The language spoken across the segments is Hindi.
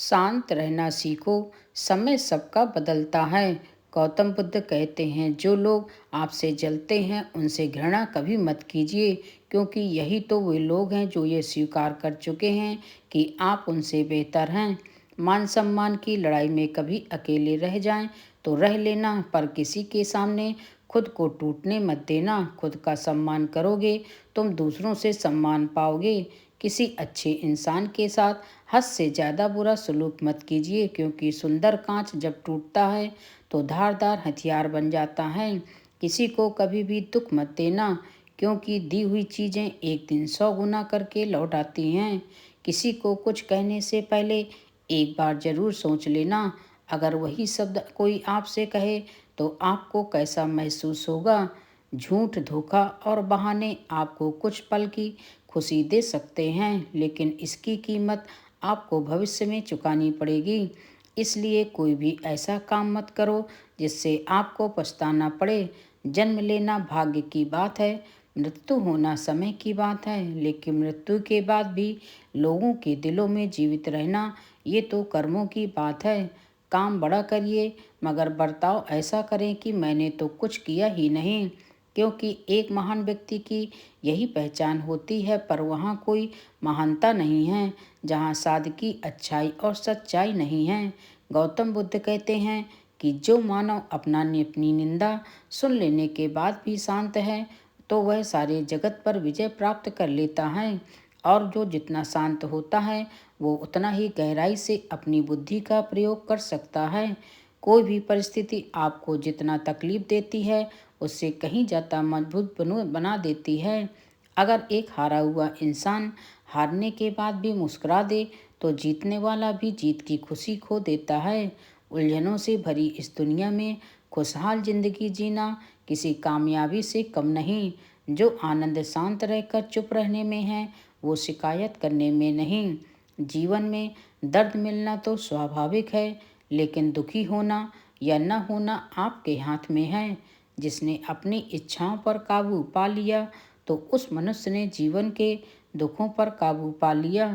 शांत रहना सीखो, समय सबका बदलता है। गौतम बुद्ध कहते हैं, जो लोग आपसे जलते हैं उनसे घृणा कभी मत कीजिए, क्योंकि यही तो वे लोग हैं जो ये स्वीकार कर चुके हैं कि आप उनसे बेहतर हैं। मान सम्मान की लड़ाई में कभी अकेले रह जाएं तो रह लेना, पर किसी के सामने खुद को टूटने मत देना। खुद का सम्मान करोगे, तुम दूसरों से सम्मान पाओगे। किसी अच्छे इंसान के साथ हद से ज़्यादा बुरा सलूक मत कीजिए, क्योंकि सुंदर कांच जब टूटता है तो धारदार हथियार बन जाता है। किसी को कभी भी दुख मत देना, क्योंकि दी हुई चीज़ें एक दिन 100 गुना करके लौट आती हैं। किसी को कुछ कहने से पहले एक बार जरूर सोच लेना, अगर वही शब्द कोई आपसे कहे तो आपको कैसा महसूस होगा। झूठ, धोखा और बहाने आपको कुछ पल की खुशी दे सकते हैं, लेकिन इसकी कीमत आपको भविष्य में चुकानी पड़ेगी। इसलिए कोई भी ऐसा काम मत करो जिससे आपको पछताना पड़े। जन्म लेना भाग्य की बात है, मृत्यु होना समय की बात है, लेकिन मृत्यु के बाद भी लोगों के दिलों में जीवित रहना, ये तो कर्मों की बात है। काम बड़ा करिए, मगर बर्ताव ऐसा करें कि मैंने तो कुछ किया ही नहीं, क्योंकि एक महान व्यक्ति की यही पहचान होती है। पर वहाँ कोई महानता नहीं है जहाँ सादगी, अच्छाई और सच्चाई नहीं है। गौतम बुद्ध कहते हैं कि जो मानव अपनी निंदा सुन लेने के बाद भी शांत है, तो वह सारे जगत पर विजय प्राप्त कर लेता है। और जो जितना शांत होता है, वो उतना ही गहराई से अपनी बुद्धि का प्रयोग कर सकता है। कोई भी परिस्थिति आपको जितना तकलीफ देती है, उससे कहीं ज़्यादा मजबूत बना देती है। अगर एक हारा हुआ इंसान हारने के बाद भी मुस्कुरा दे, तो जीतने वाला भी जीत की खुशी खो देता है। उलझनों से भरी इस दुनिया में खुशहाल जिंदगी जीना किसी कामयाबी से कम नहीं। जो आनंद शांत रहकर चुप रहने में है, वो शिकायत करने में नहीं। जीवन में दर्द मिलना तो स्वाभाविक है, लेकिन दुखी होना या न होना आपके हाथ में है। जिसने अपनी इच्छाओं पर काबू पा लिया, तो उस मनुष्य ने जीवन के दुखों पर काबू पा लिया।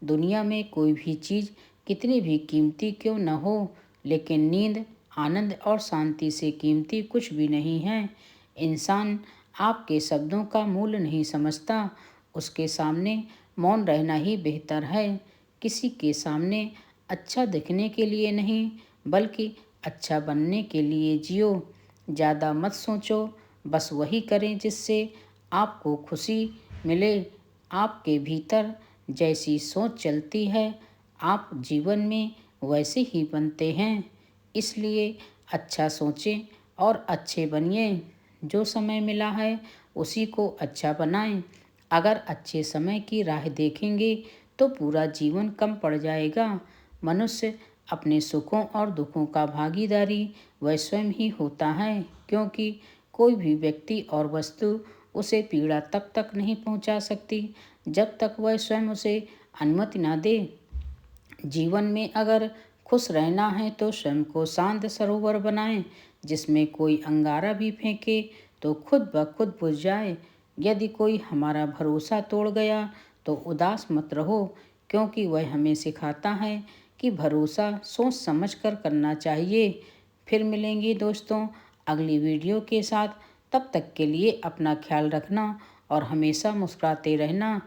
दुनिया में कोई भी चीज़ कितनी भी कीमती क्यों न हो, लेकिन नींद, आनंद और शांति से कीमती कुछ भी नहीं है। इंसान आपके शब्दों का मूल्य नहीं समझता, उसके सामने मौन रहना ही बेहतर है। किसी के सामने अच्छा दिखने के लिए नहीं, बल्कि अच्छा बनने के लिए जियो। ज़्यादा मत सोचो, बस वही करें जिससे आपको खुशी मिले। आपके भीतर जैसी सोच चलती है, आप जीवन में वैसे ही बनते हैं। इसलिए अच्छा सोचें और अच्छे बनिए। जो समय मिला है उसी को अच्छा बनाएं। अगर अच्छे समय की राह देखेंगे तो पूरा जीवन कम पड़ जाएगा। मनुष्य अपने सुखों और दुखों का भागीदारी वह स्वयं ही होता है, क्योंकि कोई भी व्यक्ति और वस्तु उसे पीड़ा तब तक नहीं पहुंचा सकती जब तक वह स्वयं उसे अनुमति न दे। जीवन में अगर खुश रहना है तो स्वयं को शांत सरोवर बनाएं, जिसमें कोई अंगारा भी फेंके तो खुद ब खुद बुझ जाए। यदि कोई हमारा भरोसा तोड़ गया तो उदास मत रहो, क्योंकि वह हमें सिखाता है कि भरोसा सोच समझ कर करना चाहिए। फिर मिलेंगे दोस्तों अगली वीडियो के साथ। तब तक के लिए अपना ख्याल रखना और हमेशा मुस्कुराते रहना।